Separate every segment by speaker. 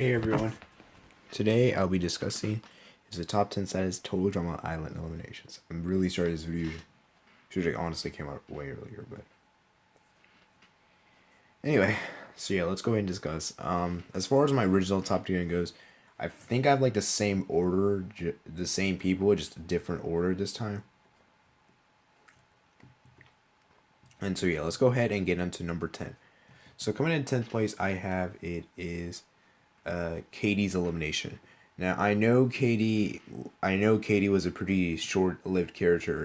Speaker 1: Hey everyone. Today I'll be discussing is the top 10 saddest total drama island eliminations. I'm really sorry this video should have honestly came out way earlier, but anyway, so yeah, let's go ahead and discuss. As far as my original top 10 goes, I think I have like the same order, the same people, just a different order this time. And so yeah, let's go ahead and get into number 10. So coming in 10th place, I have it is Katie's elimination. Now I know Katie was a pretty short-lived character,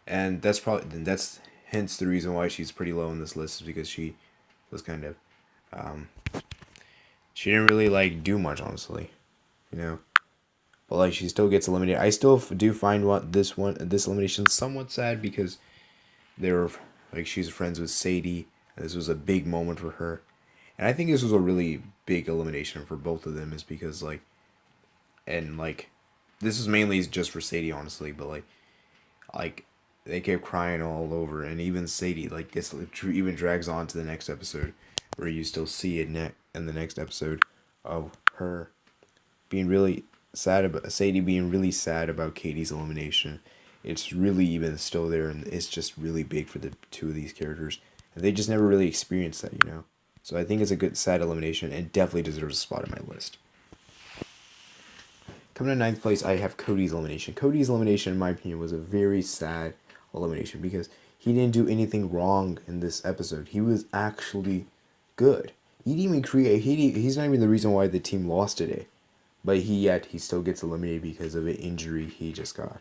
Speaker 1: and that's hence the reason why she's pretty low on this list is because she was kind of she didn't really like do much, honestly, you know. But like she still gets eliminated. I still do find this elimination somewhat sad because they were like she's friends with Sadie. And this was a big moment for her, and I think this was a really big elimination for both of them, is because like this is mainly just for Sadie, honestly, but like they kept crying all over, and even Sadie, like this even drags on to the next episode, where you still see it in the next episode of her being really sad about Sadie being really sad about Katie's elimination. It's really even still there, and it's just really big for the two of these characters, and they just never really experienced that, you know. So I think it's a good sad elimination, and definitely deserves a spot on my list. Coming to ninth place, I have Cody's elimination. Cody's elimination, in my opinion, was a very sad elimination because he didn't do anything wrong in this episode. He was actually good. He didn't even create. He's not even the reason why the team lost today, but he still gets eliminated because of an injury he just got,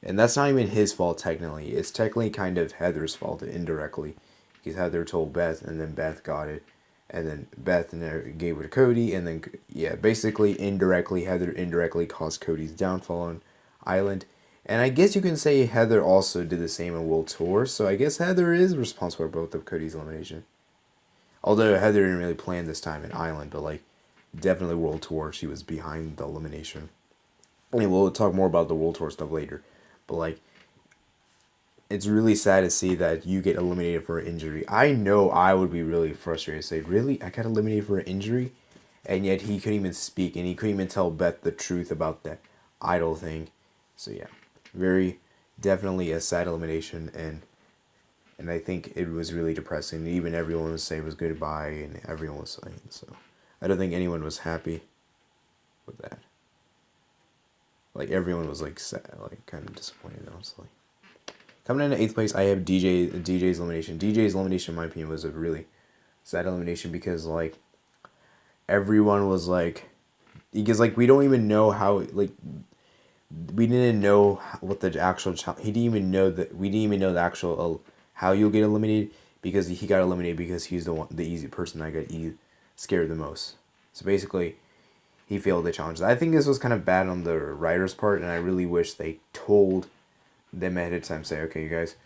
Speaker 1: and that's not even his fault technically. It's technically kind of Heather's fault indirectly, because Heather told Beth, and then Beth got it, and then Beth gave it to Cody, and then yeah, basically indirectly Heather indirectly caused Cody's downfall on Island, and I guess you can say Heather also did the same in World Tour. So I guess Heather is responsible for both of Cody's elimination. Although Heather didn't really plan this time in Island, but like definitely World Tour, she was behind the elimination. I mean, we'll talk more about the World Tour stuff later, but like it's really sad to see that you get eliminated for an injury. I know I would be really frustrated to say, really? I got eliminated for an injury? And yet he couldn't even speak, and he couldn't even tell Beth the truth about that idol thing. So yeah, very definitely a sad elimination, and I think it was really depressing. Even everyone was saying it was goodbye, and everyone was saying, so I don't think anyone was happy with that. Like everyone was like sad, like kind of disappointed, honestly. Coming into 8th place, I have DJ's elimination. DJ's elimination, in my opinion, was a really sad elimination because like everyone was like, because like we don't even know how, like we didn't know what the actual he didn't even know that we didn't even know the actual how you'll get eliminated, because he got eliminated because he's the easy person that got scared the most. So basically, he failed the challenge. I think this was kind of bad on the writer's part, and I really wish they told them ahead of time. Say, okay, you guys,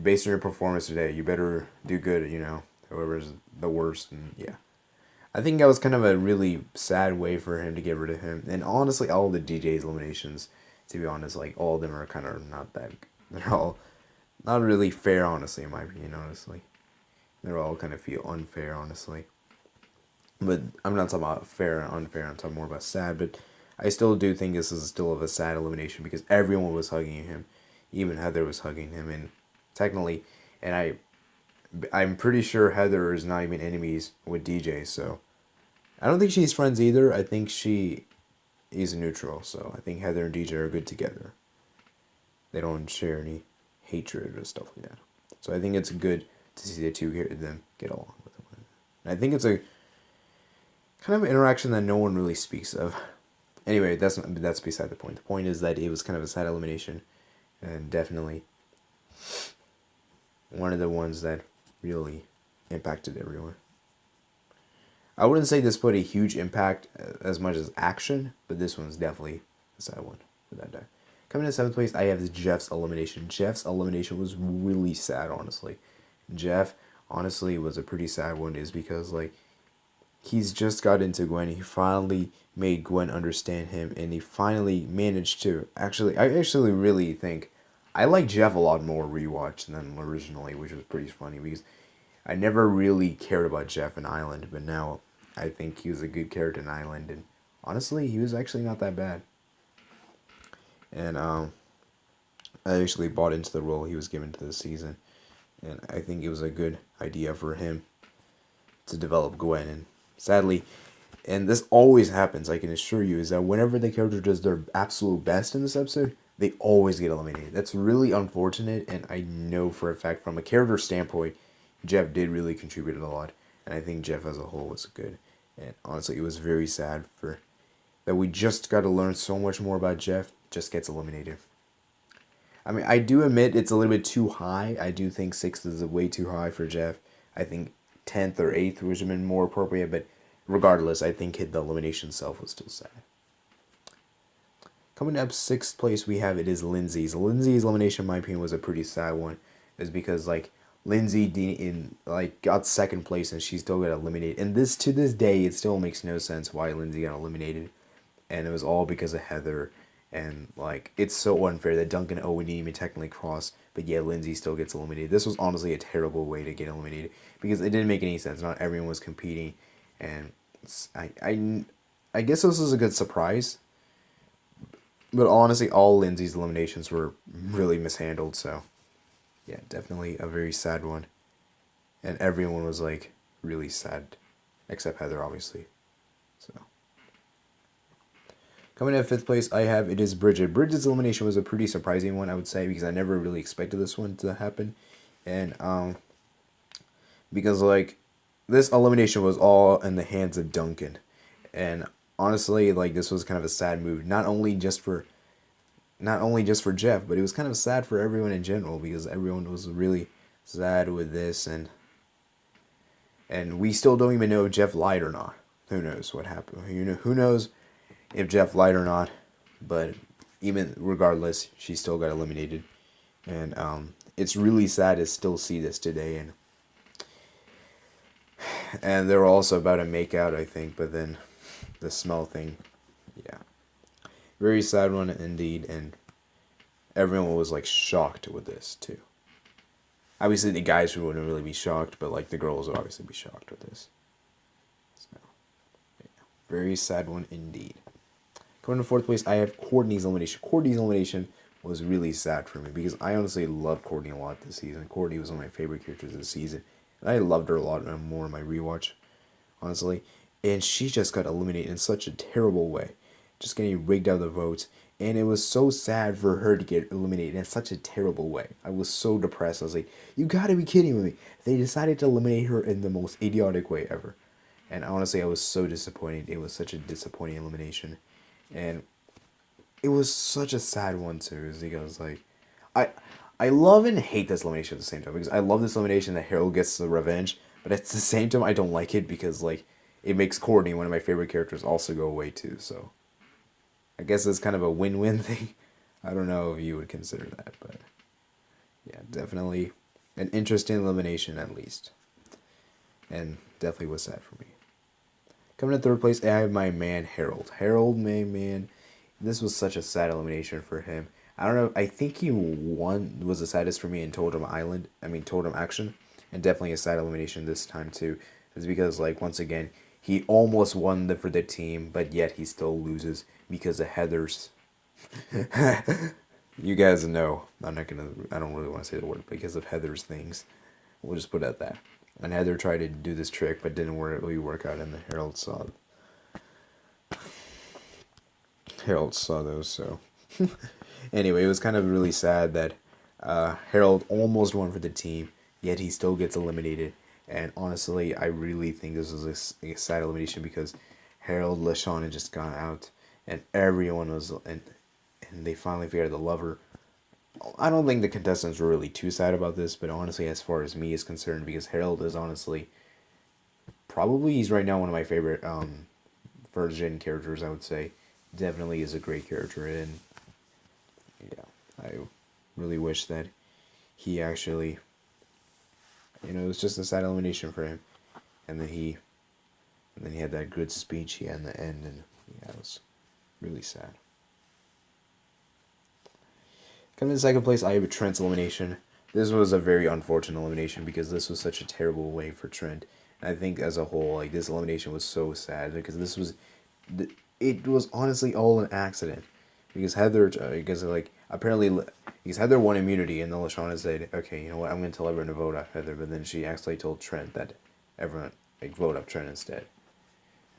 Speaker 1: based on your performance today, you better do good. You know, whoever's the worst, and yeah. I think that was kind of a really sad way for him to get rid of him. And honestly, all the DJ's eliminations, to be honest, like all of them are kind of not that. They're all not really fair, honestly, in my opinion. Honestly, they're all kind of feel unfair, honestly. But I'm not talking about fair and unfair. I'm talking more about sad. But I still do think this is still of a sad elimination because everyone was hugging him, even Heather was hugging him, and technically, and I'm pretty sure Heather is not even enemies with DJ, so I don't think she's friends either. I think she is neutral, so I think Heather and DJ are good together. They don't share any hatred or stuff like that. So I think it's good to see the two of them get along with one another. And I think it's a kind of interaction that no one really speaks of. Anyway, that's beside the point. The point is that it was kind of a sad elimination, and definitely one of the ones that really impacted everyone. I wouldn't say this put a huge impact as much as action, but this one's definitely a sad one for that day. Coming in 7th place, I have Jeff's elimination. Jeff's elimination was really sad, honestly. Jeff, honestly, was a pretty sad one, is because, like, he's just got into Gwen. He finally made Gwen understand him, and he finally managed to. Actually, I actually really think I like Jeff a lot more rewatch than originally, which was pretty funny because I never really cared about Jeff and Island, but now I think he was a good character in Island, and honestly, he was actually not that bad. And I actually bought into the role he was given to the season, and I think it was a good idea for him to develop Gwen. And sadly, and this always happens, I can assure you, is that whenever the character does their absolute best in this episode, they always get eliminated. That's really unfortunate, and I know for a fact from a character standpoint, Jeff did really contribute a lot, and I think Jeff as a whole was good. And honestly, it was very sad for that we just got to learn so much more about Jeff, just gets eliminated. I mean, I do admit it's a little bit too high. I do think 6th is way too high for Jeff. I think 10th or 8th would have been more appropriate, but regardless, I think the elimination itself was still sad. Coming up 6th place, we have it is Lindsay's. Lindsay's elimination, in my opinion, was a pretty sad one. Is because like Lindsay got 2nd place and she still got eliminated. And this to this day, it still makes no sense why Lindsay got eliminated, and it was all because of Heather. And like it's so unfair that Duncan and Owen didn't even technically cross, but yeah, Lindsay still gets eliminated. This was honestly a terrible way to get eliminated because it didn't make any sense. Not everyone was competing, and I guess this was a good surprise. But honestly, all Lindsay's eliminations were really mishandled. So yeah, definitely a very sad one, and everyone was like really sad, except Heather, obviously. So. Coming in at 5th place, I have it is Bridget. Bridget's elimination was a pretty surprising one, I would say, because I never really expected this one to happen, and because like this elimination was all in the hands of Duncan, and honestly, like this was kind of a sad move, not only just for Jeff, but it was kind of sad for everyone in general because everyone was really sad with this, and we still don't even know if Jeff lied or not. Who knows what happened? Who knows if Jeff lied or not, but even regardless, she still got eliminated, and it's really sad to still see this today, and they were also about to make out, I think, but then the smell thing, yeah, very sad one indeed, and everyone was like shocked with this too. Obviously, the guys wouldn't really be shocked, but like the girls would obviously be shocked with this. So, yeah, very sad one indeed. Coming to 4th place, I have Courtney's elimination. Courtney's elimination was really sad for me because I honestly loved Courtney a lot this season. Courtney was one of my favorite characters this season, and I loved her a lot more in my rewatch, honestly. And she just got eliminated in such a terrible way, just getting rigged out of the votes. And it was so sad for her to get eliminated in such a terrible way. I was so depressed. I was like, you gotta be kidding with me. They decided to eliminate her in the most idiotic way ever. And honestly, I was so disappointed. It was such a disappointing elimination. And it was such a sad one too, because like I I love and hate this elimination at the same time, because I love this elimination that Harold gets the revenge, but at the same time I don't like it because like it makes Courtney, one of my favorite characters, also go away too. So I guess it's kind of a win-win thing. I don't know if you would consider that, but yeah, definitely an interesting elimination at least, and definitely was sad for me. Coming in 3rd place, I have my man Harold. Harold, my man, this was such a sad elimination for him. I don't know. I think he was the saddest for me in Totem Island. I mean Totem Action, and definitely a sad elimination this time too. It's because like once again he almost won for the team, but yet he still loses because of Heather's. You guys know. I don't really want to say the word because of Heather's things. We'll just put it at that. And Heather tried to do this trick, but didn't really work out. And the Harold saw those. So anyway, it was kind of really sad that Harold almost won for the team, yet he still gets eliminated. And honestly, I really think this was a sad elimination because Harold, LaShawn had just gone out, and everyone was and they finally figured out the lover. I don't think the contestants were really too sad about this, but honestly, as far as me is concerned, because Harold is honestly probably he's right now one of my favorite first gen characters. I would say definitely is a great character, and yeah, I really wish that he actually, it was just a sad elimination for him, and then he had that good speech he had in the end, and yeah, it was really sad. Coming in 2nd place, I have Trent's elimination. This was a very unfortunate elimination because this was such a terrible way for Trent I think as a whole, like this elimination was so sad because it was honestly all an accident. Because Heather, because like apparently, because Heather won immunity, and then Lashana said, "Okay, you know what? I'm going to tell everyone to vote out Heather." But then she actually told Trent that everyone like vote up Trent instead.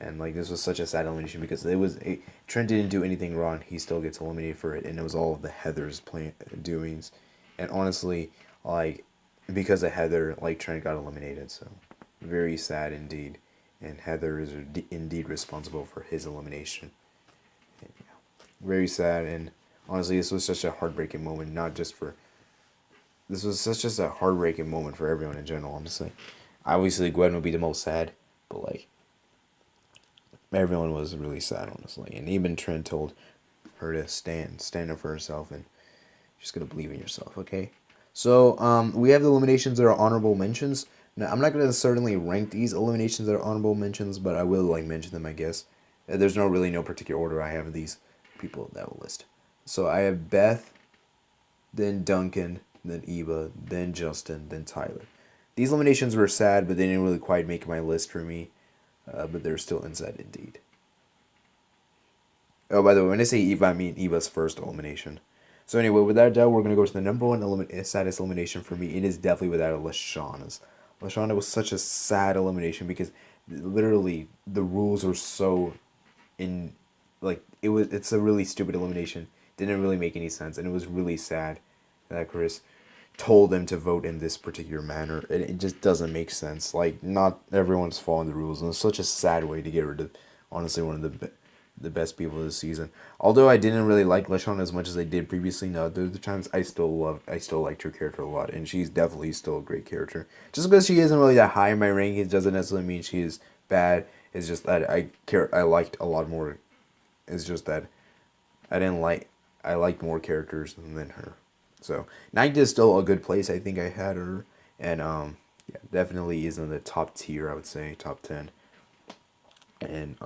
Speaker 1: And like this was such a sad elimination because Trent didn't do anything wrong. He still gets eliminated for it, and it was all of the Heather's doings. And honestly, like because of Heather, like Trent got eliminated. So very sad indeed. And Heather is indeed responsible for his elimination. And, yeah, very sad. And honestly, this was such a heartbreaking moment. Not just for this was such just a heartbreaking moment for everyone in general. Honestly, obviously Gwen would be the most sad, but like everyone was really sad, honestly. And even Trent told her to stand up for herself, and just gotta believe in yourself, okay? So, we have the eliminations that are honorable mentions. Now, I'm not gonna certainly rank these eliminations that are honorable mentions, but I will like mention them, I guess. There's no particular order I have these people that will list. So I have Beth, then Duncan, then Eva, then Justin, then Tyler. These eliminations were sad, but they didn't really quite make my list for me. But they're still inside indeed. Oh, by the way, when I say Eva, I mean Eva's first elimination. So anyway, without doubt, we're gonna go to the number one saddest elimination for me. It is definitely without Lashana's. Lashana was such a sad elimination because literally the rules were so in like it's a really stupid elimination. Didn't really make any sense, and it was really sad that Chris told them to vote in this particular manner. It just doesn't make sense. Like, not everyone's following the rules, and it's such a sad way to get rid of, honestly, one of the best people of the season. Although I didn't really like Lashana as much as I did previously, no, the other times I still liked her character a lot, and she's definitely still a great character. Just because she isn't really that high in my rankings doesn't necessarily mean she is bad. It's just that I liked a lot more. It's just that I liked more characters than her. So Ninth is still a good place. I think I had her, and yeah, definitely is in the top tier. I would say top 10, and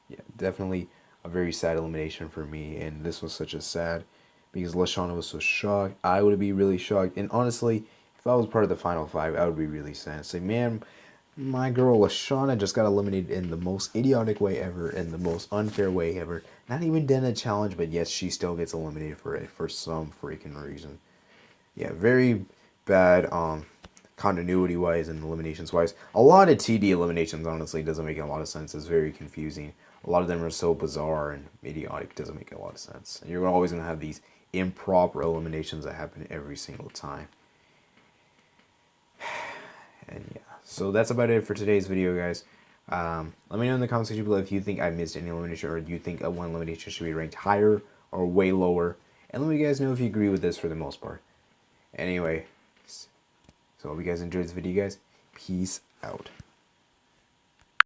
Speaker 1: yeah, definitely a very sad elimination for me. And this was such a sad because Lashana was so shocked. I would be really shocked, and honestly, if I was part of the final five, I would be really sad. Say, man, my girl Lashana just got eliminated in the most idiotic way ever, in the most unfair way ever. Not even done a challenge, but yes, she still gets eliminated for it for some freaking reason. Yeah, very bad continuity wise and eliminations wise. A lot of TD eliminations honestly doesn't make a lot of sense. It's very confusing. A lot of them are so bizarre and idiotic, doesn't make a lot of sense. And you're always gonna have these improper eliminations that happen every single time. And yeah, so that's about it for today's video, guys. Let me know in the comment section below if you think I missed any elimination, or do you think one elimination should be ranked higher or way lower. And let me guys know if you agree with this for the most part. Anyway, so hope you guys enjoyed this video, guys. Peace out.